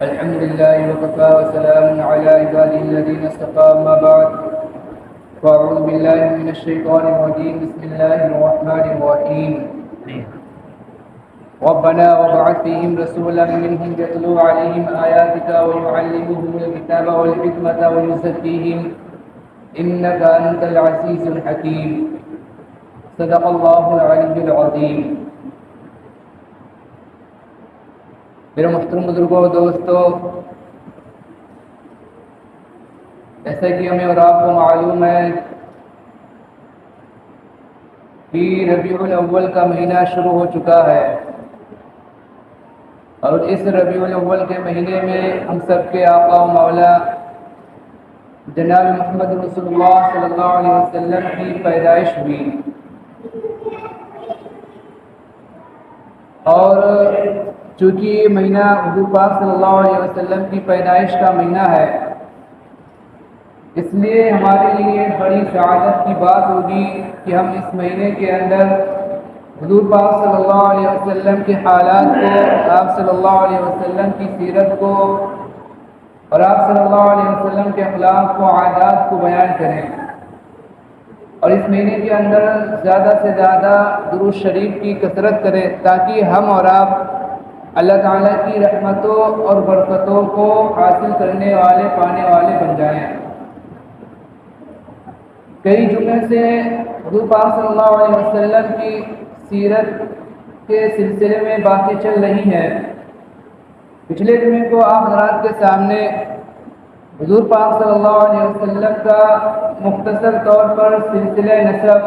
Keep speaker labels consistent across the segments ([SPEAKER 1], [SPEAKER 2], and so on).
[SPEAKER 1] الحمد لله وكفى وسلام على عباده الذين اصطفى أما بعد فأعوذ بالله من الشيطان الرجيم بسم الله الرحمن الرحيم ربنا وابعث فيهم رسولا منهم يتلو عليهم آياتك ويعلمهم الكتاب والحكمة ويزكيهم إنك أنت العزيز الحكيم صدق الله العلي العظيم. میرے محترم بزرگوں و دوستو، جیسا کہ ہمیں اور آپ کو معلوم ہے کہ ربیع الاول کا مہینہ شروع ہو چکا ہے، اور اس ربیع الاول کے مہینے میں ہم سب کے آقا و مولا جناب محمد رسول اللہ صلی اللہ علیہ وسلم کی پیدائش ہوئی، اور چونکہ یہ مہینہ حضور پاک صلی اللہ علیہ وسلم کی پیدائش کا مہینہ ہے، اس لیے ہمارے لیے بڑی سعادت کی بات ہوگی کہ ہم اس مہینے کے اندر حضور پاک صلی اللہ علیہ وسلم کے حالات کو، آپ صلی اللہ علیہ وسلم کی سیرت کو اور آپ صلی اللہ علیہ وسلم کے اخلاق کو، عادات کو بیان کریں، اور اس مہینے کے اندر زیادہ سے زیادہ درود شریف کی کثرت کریں تاکہ ہم اور آپ اللہ تعالیٰ کی رحمتوں اور برکتوں کو حاصل کرنے والے، پانے والے بن جائیں۔ کئی جمعے سے حضور پاک صلی اللہ علیہ وسلم کی سیرت کے سلسلے میں باتیں چل رہی ہیں۔ پچھلے جمعے کو آپ حضرات کے سامنے حضور پاک صلی اللہ علیہ وسلم کا مختصر طور پر سلسلہ نسب،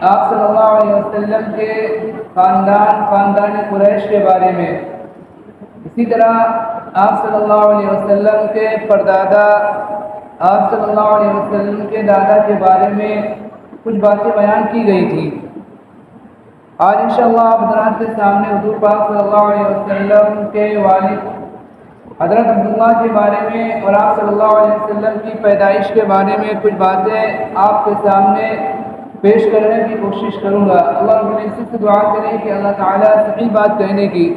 [SPEAKER 1] آپ صلی اللہ علیہ وسلم کے خاندان قریش کے بارے میں، اسی طرح آپ صلی اللہ علیہ وسلم کے پردادا، آپ صلی اللہ علیہ وسلم کے دادا کے بارے میں کچھ باتیں بیان کی گئی تھی۔ آج انشاءاللہ آپ حضرات کے سامنے حضور پاک صلی اللہ علیہ وسلم کے والد حضرت عبداللہ کے بارے میں اور آپ صلی اللہ علیہ وسلم کی پیدائش کے بارے میں کچھ باتیں آپ کے سامنے پیش کرنے کی کوشش کروں گا۔ اللہ رب العزت سے دعا کریں کہ اللہ تعالیٰ صحیح بات کہنے کی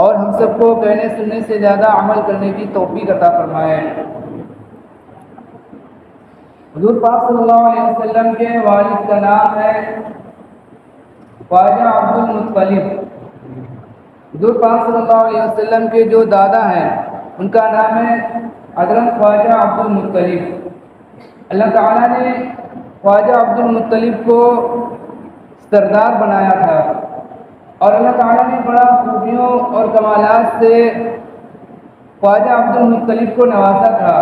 [SPEAKER 1] اور ہم سب کو کہنے سننے سے زیادہ عمل کرنے کی توفیق عطا فرمائے۔ حضور پاک صلی اللہ علیہ وسلم کے والد کا نام ہے خواجہ عبد المطلب۔ حضور پاک صلی اللہ علیہ وسلم کے جو دادا ہیں ان کا نام ہے حضرت خواجہ عبد المطلب۔ اللہ تعالیٰ نے خواجہ عبد المطلب کو سردار بنایا تھا، اور اللہ تعالیٰ نے بڑا خوبیوں اور کمالات سے خواجہ عبد المطلب کو نوازا تھا،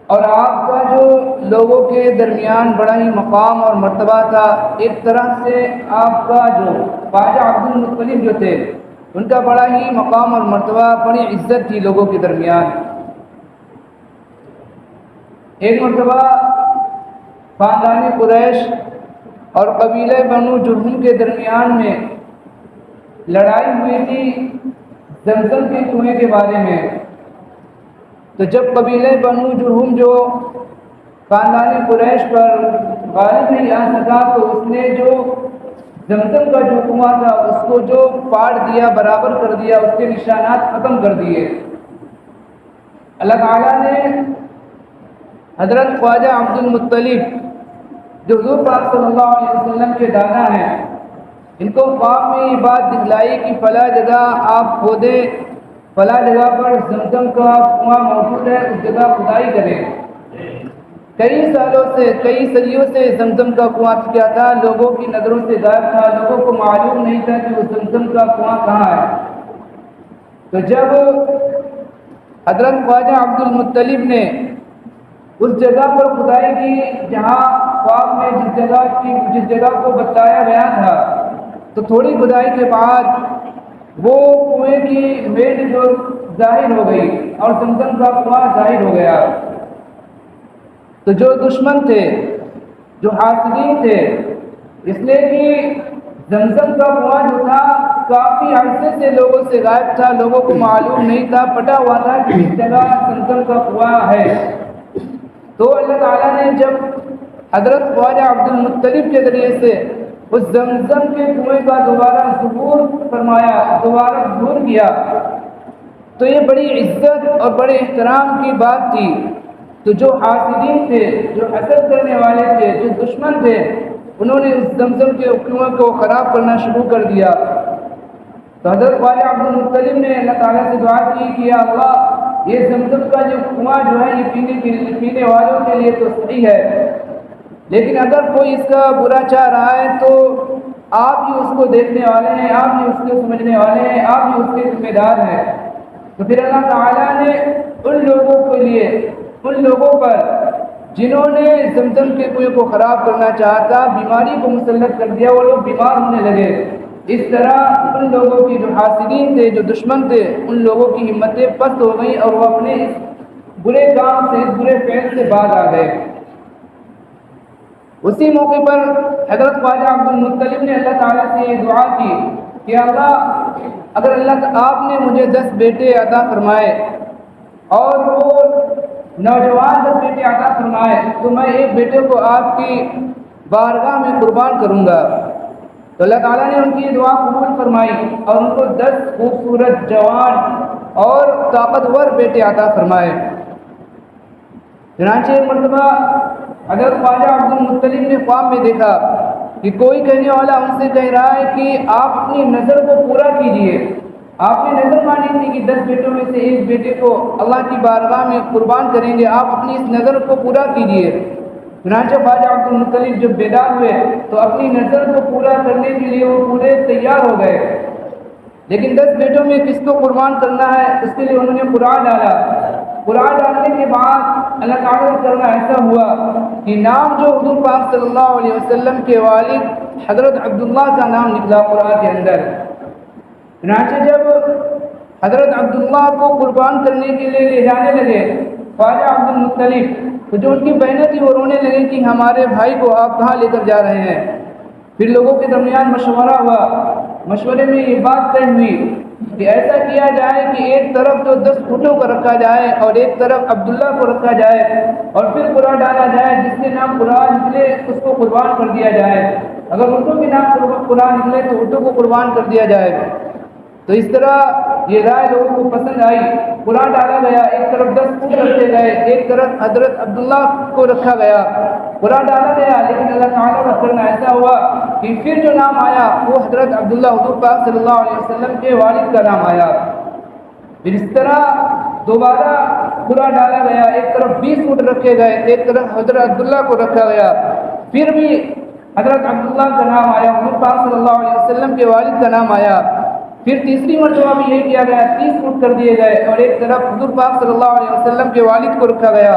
[SPEAKER 1] اور آپ کا جو لوگوں کے درمیان بڑا ہی مقام اور مرتبہ تھا، ایک طرح سے آپ کا جو خواجہ عبد المطلب جو تھے ان کا بڑا ہی مقام اور مرتبہ، بڑی عزت تھی لوگوں کے درمیان۔ ایک مرتبہ خاندان قریش اور قبیلہ بنو جرہم کے درمیان میں لڑائی ہوئی تھی زمزم کے کنویں کے بارے میں۔ تو جب قبیلہ بنو جرہم جو خاندان قریش پر غالب نہیں آ سکا تو اس نے جو زمزم کا جو کنواں تھا اس کو جو پاڑ دیا، برابر کر دیا، اس کے نشانات ختم کر دیے۔ اللہ تعالیٰ نے حضرت خواجہ عبد المطلب جو حضور پاک صلی اللہ علیہ وسلم کے دادا ہیں، ان کو خواب میں یہ بات دکھلائی کہ فلاں جگہ آپ کھودیں، فلاں جگہ پر زمزم کا کنواں موجود ہے، اس جگہ کھدائی کریں۔ کئی سالوں سے، کئی صدیوں سے زمزم کا کنواں کیا تھا، لوگوں کی نظروں سے غائب تھا، لوگوں کو معلوم نہیں تھا کہ وہ زمزم کا کنواں کہاں ہے۔ تو جب حضرت خواجہ عبد المطلب نے اس جگہ پر کھدائی کی جہاں خواب میں جس جگہ کو بتایا گیا تھا، تو تھوڑی کھدائی کے بعد وہ کنویں کی میل جو ظاہر ہو گئی اور زمزم کا کنواں ظاہر ہو گیا۔ تو جو دشمن تھے، جو حاسدین تھے، اس لیے کہ زمزم کا کنواں جو تھا کافی عرصے سے لوگوں سے غائب تھا، لوگوں کو معلوم نہیں تھا، پٹا ہوا تھا کہ اس جگہ زمزم کا کنواں ہے۔ تو اللہ تعالیٰ نے جب حضرت خواجہ عبد المطلب کے ذریعے سے اس زمزم کے کنویں کا دوبارہ ظہور فرمایا، دوبارہ ظہور کیا، تو یہ بڑی عزت اور بڑے احترام کی بات تھی۔ تو جو حاسدین تھے، جو حسد کرنے والے تھے، جو دشمن تھے، انہوں نے اس زمزم کے کنویں کو خراب کرنا شروع کر دیا۔ تو حضرت خواجہ عبد المطلب نے اللہ تعالیٰ سے دعا کی کہ یا اللہ، یہ زمزم کا جو کنواں جو ہے یہ پینے والوں کے لیے تو صحیح ہے، لیکن اگر کوئی اس کا برا چاہ رہا ہے تو آپ ہی اس کو دیکھنے والے ہیں، آپ ہی اس کو سمجھنے والے ہیں، آپ ہی اس کے ذمہ دار ہیں۔ تو پھر اللہ تعالیٰ نے ان لوگوں کے لیے، ان لوگوں پر جنہوں نے زمزم کے کنویں کو خراب کرنا چاہا تھا، بیماری کو مسلط کر دیا، وہ لوگ بیمار ہونے لگے۔ اس طرح ان لوگوں کی جو حاسدین تھے، جو دشمن تھے، ان لوگوں کی ہمتیں پست ہو گئیں اور وہ اپنے اس برے کام سے، اس برے فعل سے باز آ گئے۔ اسی موقع پر حضرت خواجہ عبد المطلب نے اللہ تعالیٰ سے یہ دعا کی کہ اللہ، اگر اللہ آپ نے مجھے 10 بیٹے عطا فرمائے اور وہ نوجوان 10 بیٹے عطا فرمائے تو میں ایک بیٹے کو آپ کی بارگاہ میں قربان کروں گا۔ تو اللہ تعالیٰ نے ان کی یہ دعا قبول فرمائی اور ان کو 10 خوبصورت، جوان اور طاقتور بیٹے عطا فرمائے۔ چنانچہ ایک مرتبہ حضرت خواجہ عبد المطلب نے خواب میں دیکھا کہ کوئی کہنے والا ان سے کہہ رہا ہے کہ آپ اپنی نظر کو پورا کیجئے، آپ نے نظر مانی تھی کہ 10 بیٹوں میں سے ایک بیٹے کو اللہ کی بارگاہ میں قربان کریں گے، آپ اپنی اس نظر کو پورا کیجئے۔ چنانچہ خواجہ عبد المطلب جب بیدار ہوئے تو اپنی نظر کو پورا کرنے کے لیے وہ پورے تیار ہو گئے، لیکن 10 بیٹوں میں کس کو قربان کرنا ہے اس کے لیے انہوں نے قرآن ڈالا۔ قرآن ڈالنے کے بعد اللہ تعالیٰ کا کرنا ایسا ہوا کہ نام جو حضور پاک صلی اللہ علیہ وسلم کے والد حضرت عبداللہ کا نام نکلا قرآن کے اندر۔ چنانچہ جب حضرت عبداللہ کو قربان کرنے کے لیے لے جانے لگے خواجہ عبد المطلب، تو جو ان کی بہنیں تھی وہ رونے لگیں کہ ہمارے بھائی کو آپ کہاں لے کر جا رہے ہیں۔ پھر لوگوں کے درمیان مشورہ ہوا، مشورے میں یہ بات طے ہوئی کہ ایسا کیا جائے کہ ایک طرف تو 10 اونٹوں کو رکھا جائے اور ایک طرف عبداللہ کو رکھا جائے اور پھر قرآن ڈالا جائے، جس کے نام قرآن نکلے اس کو قربان کر دیا جائے، اگر اونٹوں کے نام قرآن نکلے تو اونٹوں کو قربان کر دیا جائے۔ تو اس طرح یہ رائے لوگوں کو پسند آئی، قرآن ڈالا گیا، ایک طرف 10 اونٹ رکھے گئے، ایک طرف حضرت عبداللہ کو رکھا گیا، قرآن ڈالا گیا، لیکن اللہ تعالیٰ کا کرنا ایسا ہوا کہ پھر جو نام آیا وہ حضرت عبداللہ حضور پاک صلی اللہ علیہ وسلم کے والد کا نام آیا۔ پھر اس طرح دوبارہ قرآن ڈالا گیا، ایک طرف 20 اونٹ رکھے گئے، ایک طرف حضرت عبداللہ کو رکھا گیا، پھر بھی حضرت عبداللہ کا نام آیا، حضور پاک صلی اللہ علیہ وسلم کے والد کا نام آیا۔ پھر تیسری مرتبہ بھی یہی کیا گیا، 30 اونٹ کر دیے گئے اور ایک طرف حضور پاک صلی اللہ علیہ وسلم کے والد کو رکھا گیا،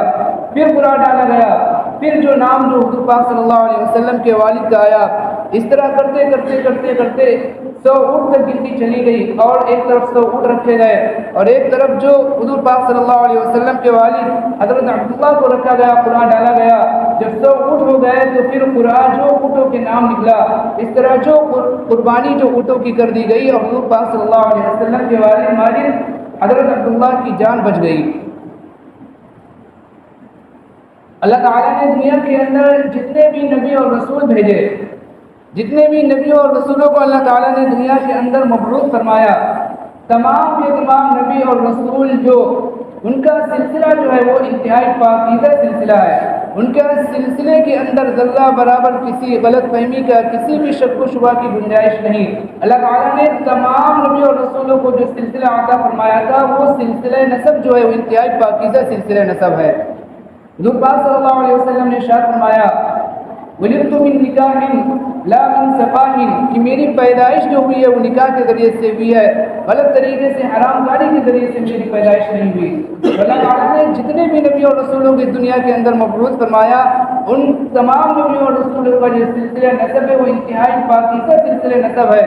[SPEAKER 1] پھر قرآن ڈالا گیا، پھر جو نام جو حضور پاک صلی اللہ علیہ وسلم کے والد کا آیا۔ اس طرح کرتے کرتے کرتے کرتے 100 اونٹ تک گنتی چلی گئی اور ایک طرف 100 اونٹ رکھے گئے اور ایک طرف جو حضور پاک صلی اللہ علیہ وسلم کے والد حضرت عبداللہ کو رکھا گیا، قرآن ڈالا گیا۔ جب 100 اونٹ ہو گئے تو پھر قرآن جو اونٹوں کے نام نکلا، اس طرح جو قربانی جو اونٹوں کی کر دی گئی اور حضور پاک صلی اللہ علیہ وسلم کے والد ماجد حضرت عبداللہ کی جان بچ گئی۔ اللہ تعالیٰ نے دنیا کے اندر جتنے بھی نبی اور رسول بھیجے، جتنے بھی نبیوں اور رسولوں کو اللہ تعالیٰ نے دنیا کے اندر مبعوث فرمایا، تمام کے تمام نبی اور رسول جو ان کا سلسلہ جو ہے وہ انتہائی پاکیزہ سلسلہ ہے، ان کے سلسلے کے اندر ذرہ برابر کسی غلط فہمی کا، کسی بھی شک و شبہ کی گنجائش نہیں۔ اللہ تعالیٰ نے تمام نبی اور رسولوں کو جو سلسلہ عطا فرمایا تھا وہ سلسلہ نسب جو ہے وہ انتہائی پاکیزہ سلسلہ نسب ہے۔ حضور پاک صلی اللہ علیہ وسلم نے ارشاد فرمایا وَلِدْتُ مِن نِكَاحٍ لَا مِن سَفَاحٍ، کہ میری پیدائش جو ہوئی ہے وہ نکاح کے ذریعے سے ہوئی ہے، غلط طریقے سے، حرام کاری کے ذریعے سے میری پیدائش نہیں ہوئی۔ اللہ تعالیٰ نے جتنے بھی نبی اور رسولوں کو اس دنیا کے اندر مبعوث فرمایا، ان تمام نبی اور رسولوں کا جو سلسلہ نسب ہے وہ انتہائی پاکیزہ سلسلہ نسب ہے،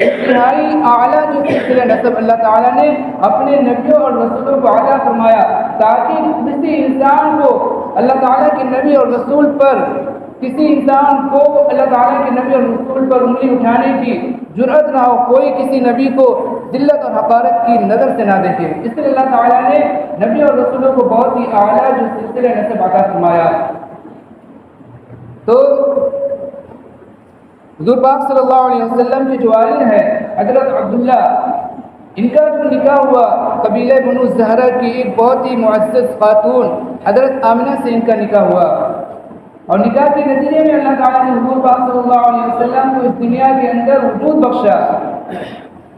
[SPEAKER 1] انتہائی اعلیٰ جو سلسلہ نسب اللہ تعالیٰ نے اپنے نبیوں اور رسولوں کو عطا فرمایا، تاکہ کسی انسان کو اللہ تعالیٰ کے نبی اور رسول پر، کسی انسان کو اللہ تعالیٰ کے نبی اور رسول پر انگلی اٹھانے کی جرأت نہ ہو، کوئی کسی نبی کو ذلت اور حقارت کی نظر سے نہ دیکھے۔ اس لیے اللہ تعالیٰ نے نبی اور رسولوں کو بہت ہی اعلیٰ جو سلسلہ نسب عطا فرمایا۔ تو حضور پاک صلی اللہ علیہ وسلم کے جو والد ہیں حضرت عبداللہ، ان کا جو نکاح ہوا قبیلہ بنو زہرہ کی ایک بہت ہی معزز خاتون حضرت آمنہ سے ان کا نکاح ہوا، اور نکاح کے نتیجے میں اللہ تعالیٰ نے حضور پاک صلی اللہ علیہ وسلم کو اس دنیا کے اندر وجود بخشا۔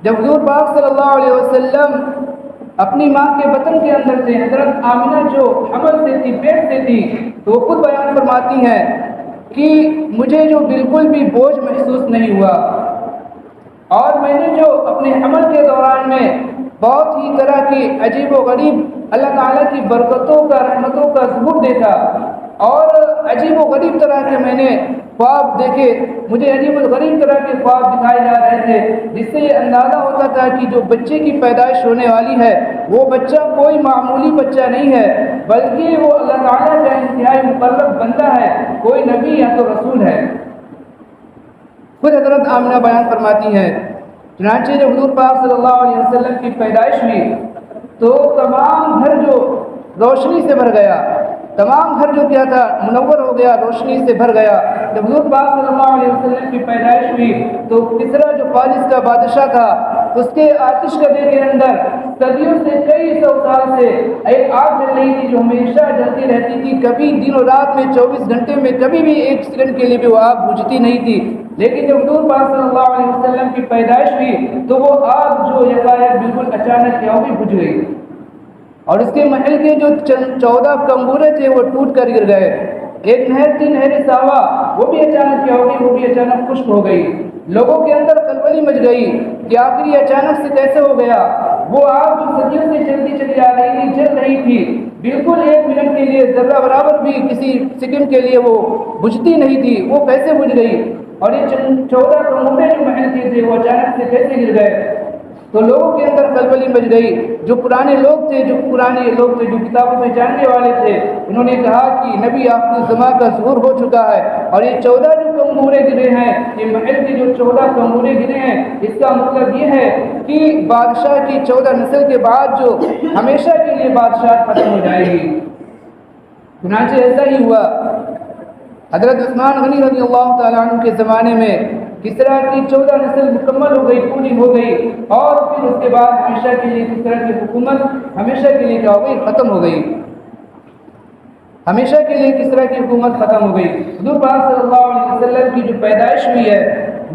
[SPEAKER 1] جب حضور پاک صلی اللہ علیہ وسلم اپنی ماں کے بطن کے اندر سے، حضرت آمنہ جو حمل سے تھی، پیٹ سے تھی، تو وہ خود بیان فرماتی ہیں کہ مجھے جو بالکل بھی بوجھ محسوس نہیں ہوا، اور میں نے جو اپنے حمل کے دوران میں بہت ہی طرح کی عجیب و غریب اللہ تعالیٰ کی برکتوں کا، رحمتوں کا ظہور دیکھا، اور عجیب و غریب طرح کے میں نے خواب دیکھے، مجھے عجیب و غریب طرح کے خواب دکھائے جا رہے تھے، جس سے یہ اندازہ ہوتا تھا کہ جو بچے کی پیدائش ہونے والی ہے وہ بچہ کوئی معمولی بچہ نہیں ہے، بلکہ وہ اللہ تعالیٰ کا انتہائی مقرب بندہ ہے، کوئی نبی یا تو رسول ہے۔ خود حضرت آمنہ بیان فرماتی ہیں، چنانچہ جب حضور پاک صلی اللہ علیہ وسلم کی پیدائش ہوئی تو تمام گھر جو روشنی سے بھر گیا، تمام گھر جو کیا تھا منور ہو گیا، روشنی سے بھر گیا۔ جب حضور پاک صلی اللہ علیہ وسلم کی پیدائش ہوئی تو کسریٰ جو فارس کا بادشاہ تھا، اس کے آتش کدے کے اندر صدیوں سے، کئی سو سال سے ایک آگ جل رہی تھی جو ہمیشہ جلتی رہتی تھی، کبھی دن و رات میں 24 گھنٹے میں کبھی بھی ایک سیکنڈ کے لیے بھی وہ آگ بجھتی نہیں تھی۔ لیکن جب حضور پاک صلی اللہ علیہ وسلم کی پیدائش ہوئی تو وہ آگ جو یکایک بالکل اچانک کیا ہوئی بجھ گئی، اور اس کے محل کے جو 14 کمبورے تھے وہ ٹوٹ کر گر گئے۔ ایک نہر تھی، نہر ساوا، وہ بھی اچانک کیا ہو گئی، وہ بھی اچانک خشک ہو گئی۔ لوگوں کے اندر کلبلی مچ گئی کہ آخر یہ اچانک سے کیسے ہو گیا۔ وہ آگ جو صدیوں سے چلتی چلی آ رہی تھی، جل رہی تھی، بالکل ایک منٹ کے لیے، ذرہ برابر بھی کسی سیکنڈ کے لیے وہ بجھتی نہیں تھی، وہ کیسے بجھ گئی؟ اور یہ 14 کمبورے جو محل کے تھے وہ اچانک سے کیسے گر گئے؟ تو لوگوں کے اندر کلبلی مچ گئی۔ جو پرانے لوگ تھے، جو کتابوں میں جاننے والے تھے، انہوں نے کہا کہ نبی آخری زمان کا ظہور ہو چکا ہے، اور یہ 14 جو کمبورے گرے ہیں، یہ محل کے جو 14 کمبورے گرے ہیں، اس کا مطلب یہ ہے کہ بادشاہ کی 14 نسل کے بعد جو ہمیشہ کے لیے بادشاہ ختم ہو جائے گی۔ چنانچہ ایسا ہی ہوا۔ حضرت عثمان غنی رضی اللہ تعالیٰ عنہ کے زمانے میں کسریٰ کی 14 نسل مکمل ہو گئی، پوری ہو گئی، اور پھر اس کے بعد ہمیشہ کے لیے کسریٰ کی حکومت ہمیشہ کے لیے کیا ہو گئی، ختم ہو گئی۔ ہمیشہ کے لیے کسریٰ کی حکومت ختم ہو گئی۔ حضور پاک صلی اللہ علیہ وسلم کی جو پیدائش ہوئی ہے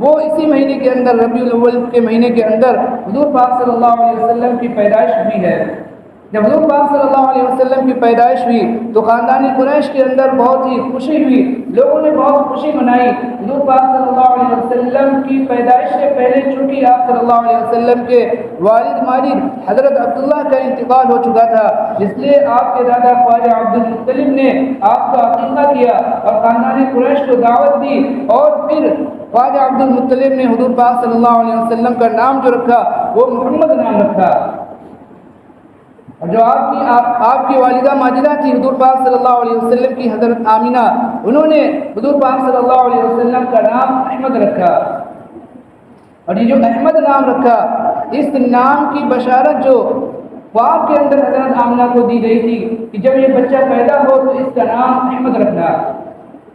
[SPEAKER 1] وہ اسی مہینے کے اندر، ربیع الاول کے مہینے کے اندر حضور پاک صلی اللہ علیہ وسلم کی پیدائش ہوئی ہے۔ جب حضور پاک صلی اللہ علیہ وسلم کی پیدائش ہوئی تو خاندان قریش کے اندر بہت ہی خوشی ہوئی، لوگوں نے بہت خوشی منائی۔ حضور پاک صلی اللہ علیہ وسلم کی پیدائش سے پہلے چونکہ آپ صلی اللہ علیہ وسلم کے والد ماجد حضرت عبداللہ کا انتقال ہو چکا تھا، اس لیے آپ کے دادا خواجہ عبد المطلب نے آپ کا عقیقہ کیا اور خاندان قریش کو دعوت دی، اور پھر خواجہ عبد المطلب نے حضور پاک صلی اللہ علیہ وسلم کا نام جو رکھا وہ محمد نام رکھا۔ جو آپ کی والدہ ماجدہ تھی حضور پاک صلی اللہ علیہ وسلم کی حضرت آمینہ، انہوں نے حضور پاک صلی اللہ علیہ وسلم کا نام احمد رکھا۔ اور یہ جو احمد نام رکھا، اس نام کی بشارت جو خواب کے اندر حضرت آمینہ کو دی گئی تھی کہ جب یہ بچہ پیدا ہو تو اس کا نام احمد رکھنا،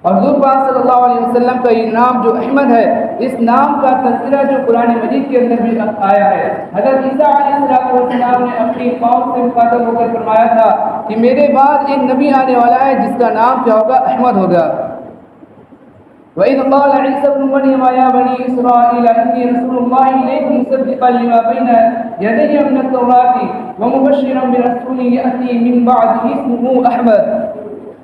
[SPEAKER 1] اور حضور پاک صلی اللہ علیہ وسلم کا یہ نام جو احمد ہے، اس نام کا تذکرہ جو قرآن مجید کے اندر بھی آیا ہے۔ حضرت عیسیٰ علیہ السلام نے اپنی قوم سے مخاطب ہو کر فرمایا تھا کہ میرے بعد ایک نبی آنے والا ہے جس کا نام کیا ہوگا، احمد ہوگا۔ وَإِذْ قَالَ عِيسَى ابْنُ مَرْيَمَ يَا بَنِي إِسْرَائِيلَ إِنِّي رَسُولُ اللَّهِ إِلَيْكُمْ مُصَدِّقًا لِمَا بَيْنَ يَدَيَّ مِنَ التَّوْرَاةِ وَمُبَشِّرًا بِرَسُولٍ يَأْتِي مِن بَعْدِهِ اسْمُهُ أَحْمَدُ،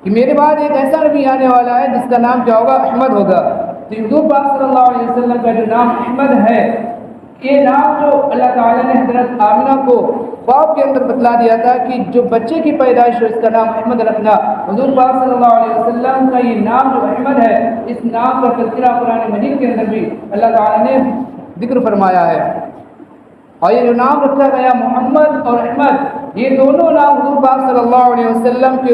[SPEAKER 1] کہ میرے بعد ایک ایسا نبی آنے والا ہے جس کا نام کیا ہوگا، احمد ہوگا۔ تو حضور پاک صلی اللہ علیہ وسلم کا جو نام احمد ہے، یہ نام جو اللہ تعالیٰ نے حضرت آمنہ کو خواب کے اندر بتلا دیا تھا کہ جو بچے کی پیدائش ہو اس کا نام احمد رکھنا، حضور پاک صلی اللہ علیہ وسلم کا یہ نام جو احمد ہے، اس نام کا تذکرہ قرآن مجید کے اندر بھی اللہ تعالیٰ نے ذکر فرمایا ہے۔ اور یہ جو نام رکھا گیا محمد اور احمد، یہ دونوں نام حضور پاک صلی اللہ علیہ وسلم کے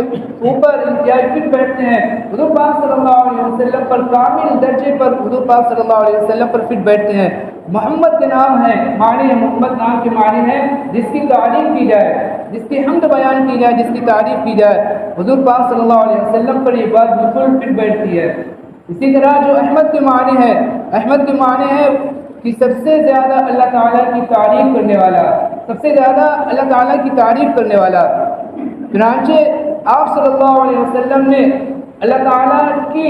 [SPEAKER 1] اوپر انتہائی فٹ بیٹھتے ہیں۔ حضور پاک صلی اللہ علیہ وسلم پر کامل درجے پر حضور پاک صلی اللہ علیہ وسلم پر فٹ بیٹھتے ہیں۔ محمد کے نام ہے، معنی ہے، محمد نام کے معنی ہے جس کی تعریف کی جائے، جس کی حمد بیان کی جائے، جس کی تعریف کی جائے۔ حضور پاک صلی اللہ علیہ وسلم پر یہ بات بالکل فٹ بیٹھتی ہے۔ اسی طرح جو احمد کے معنی ہے، احمد کے معنی ہے کہ سب سے زیادہ اللہ تعالیٰ کی تعریف کرنے والا، سب سے زیادہ اللہ تعالیٰ کی تعریف کرنے والا۔ چنانچہ آپ صلی اللہ علیہ وسلم نے اللہ تعالیٰ کی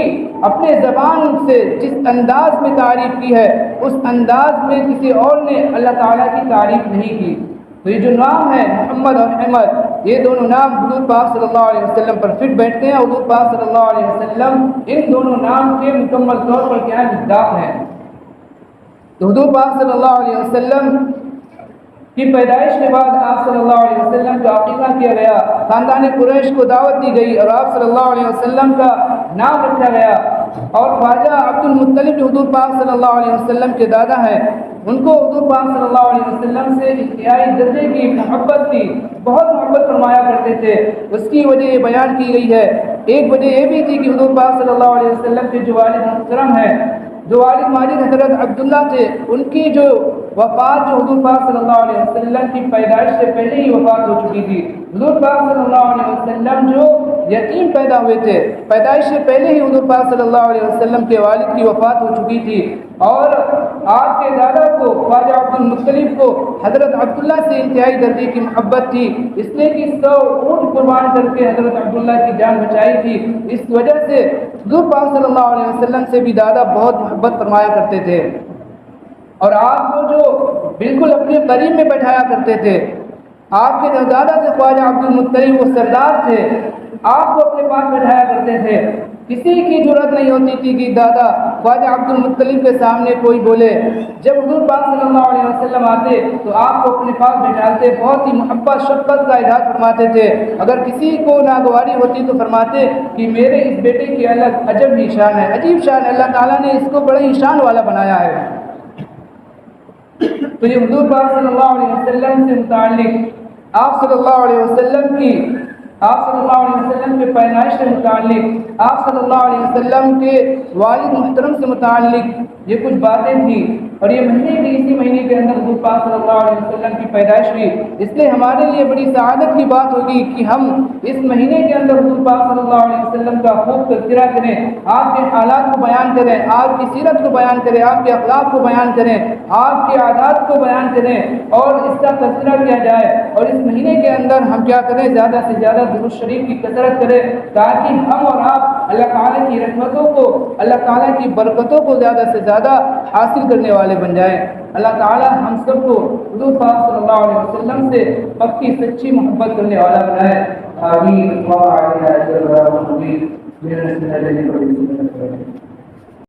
[SPEAKER 1] اپنے زبان سے جس انداز میں تعریف کی ہے، اس انداز میں کسی اور نے اللہ تعالیٰ کی تعریف نہیں کی۔ تو یہ جو نام ہے محمد اور احمد، یہ دونوں نام حضور پاک صلی اللہ علیہ وسلم پر فٹ بیٹھتے ہیں۔ حضور پاک صلی اللہ علیہ وسلم ان دونوں نام کے مکمل طور پر کیا مصداق ہیں۔ تو حضور پاک صلی اللہ علیہ وسلم کی پیدائش کے بعد آپ صلی اللہ علیہ وسلم کا عقیقہ کیا گیا، خاندان قریش کو دعوت دی گئی اور آپ صلی اللہ علیہ وسلم کا نام رکھا گیا۔ اور خواجہ عبد المطلب جو حضور پاک صلی اللہ علیہ وسلم کے دادا ہیں، ان کو حضور پاک صلی اللہ علیہ وسلم سے انتہائی درجے کی محبت تھی، بہت محبت فرمایا کرتے تھے۔ اس کی وجہ یہ بیان کی گئی ہے۔ ایک وجہ یہ بھی تھی کہ حضور پاک صلی اللہ علیہ وسلم کے جو والد محترم ہیں، جو والد ماجد حضرت عبداللہ تھے، ان کی جو وفات جو حضور پاک صلی اللہ علیہ وسلم کی پیدائش سے پہلے ہی وفات ہو چکی تھی۔ حضور پاک صلی اللہ علیہ وسلم جو یتیم پیدا ہوئے تھے، پیدائش سے پہلے ہی حضور پاک صلی اللہ علیہ وسلم کے والد کی وفات ہو چکی تھی، اور آپ کے دادا کو خواجہ عبد المطلب کو حضرت عبداللہ سے انتہائی درجے کی محبت تھی، اس لیے کہ 100 اونٹ قربان کر کے حضرت عبداللہ کی جان بچائی تھی۔ اس وجہ سے حضور پاک صلی اللہ علیہ وسلم سے بھی دادا بہت محبت فرمایا کرتے تھے، اور آپ کو جو بالکل اپنے قریب میں بیٹھایا کرتے تھے۔ آپ کے جو دادا تھے خواجہ عبد المطلب، وہ سردار تھے، آپ کو اپنے پاس بیٹھایا کرتے تھے۔ کسی کی جرأت نہیں ہوتی تھی کہ دادا خواجہ عبد المطلب کے سامنے کوئی بولے۔ جب حضور پاک صلی اللہ علیہ وسلم آتے تو آپ کو اپنے پاس بٹھاتے، بہت ہی محبت شفقت کا اظہار فرماتے تھے۔ اگر کسی کو ناگواری ہوتی تو فرماتے کہ میرے اس بیٹے کی الگ عجب ہی شان ہے، عجیب شان ہے، اللہ تعالیٰ نے اس کو بڑے ہی شان والا بنایا ہے۔ تو یہ حضور پاک صلی اللہ علیہ وسلم سے متعلق آپ صلی اللہ علیہ وسلم کے پیدائش سے متعلق، آپ صلی اللہ علیہ وسلم کے والد محترم سے متعلق یہ کچھ باتیں تھیں، اور یہ مہینے کے اسی مہینے کے اندر حضور پاک صلی اللہ علیہ وسلم کی پیدائش ہوئی۔ اس لیے ہمارے لیے بڑی سعادت کی بات ہوگی کہ ہم اس مہینے کے اندر حضور پاک صلی اللہ علیہ وسلم کا خوب تذکرہ کریں، آپ کے حالات کو بیان کریں، آپ کی سیرت کو بیان کریں، آپ کے اخلاق کو بیان کریں، آپ کے عادات کو بیان کریں، اور اس کا تذکرہ کیا جائے۔ اور اس مہینے کے اندر ہم کیا کریں، زیادہ سے زیادہ درود شریف کی کثرت کریں، تاکہ ہم اور آپ اللہ تعالیٰ کی رحمتوں کو، اللہ تعالیٰ کی برکتوں کو زیادہ سے زیادہ حاصل کرنے والے بن جائیں۔ اللہ تعالیٰ ہم سب کو حضور پاک صلی اللہ علیہ وسلم سے پکی سچی محبت کرنے والا بنائے۔ آمین۔